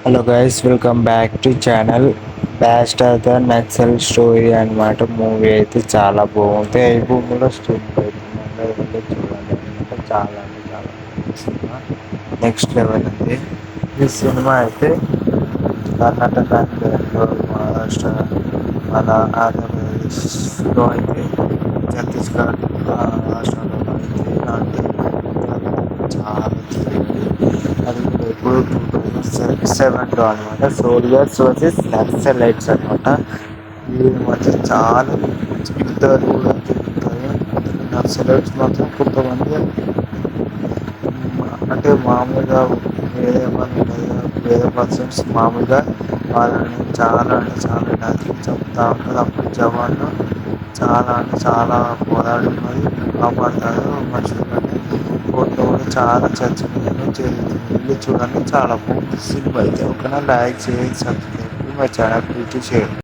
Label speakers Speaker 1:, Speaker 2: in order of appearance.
Speaker 1: Hello guys, welcome back to channel. Biased of the Naxal story అనమాట. Movie అయితే చాలా బాగుంది. ఈ భూమిలో స్టూట్ అవుతుంది చూడండి అనమాట. చాలా అంటే చాలా సినిమా నెక్స్ట్ లెవెల్ ఉంది. ఈ సినిమా అయితే కర్ణాటక, బెంగళూరు, మహారాష్ట్ర, మన ఆంధ్రప్రదేశ్లో అయితే ఛత్తీస్గఢ్ రాష్ట్రాలలో అయితే ఇలాంటి చాలా జరిగింది. అది కూడా ఎప్పుడు 2007లో అనమాట. సోల్జర్స్ వర్సెస్ నక్సలైట్స్ అనమాట. ఈ మధ్య చాలా యుద్ధాలు కూడా జరుగుతాయి. నక్సలైట్స్ మాత్రం కొంతమంది అంటే మామూలుగా వేరే పని వేరే పర్సన్స్ మామూలుగా వాళ్ళని చాలా అంటే చాలా నరికి చంపుతా ఉంటారు. అప్పుడు జవాన్లు చాలా అంటే చాలా పోరాడి మరి కాపాడతారు మనుషులని. ఫోటో కూడా చాలా చర్చనీయంగా జరుగుతుంది. వెళ్ళి చూడండి, చాలా బాగుంది సినిమా అయితే. ఒక లైక్ చేయండి, subscribe my channel, please share.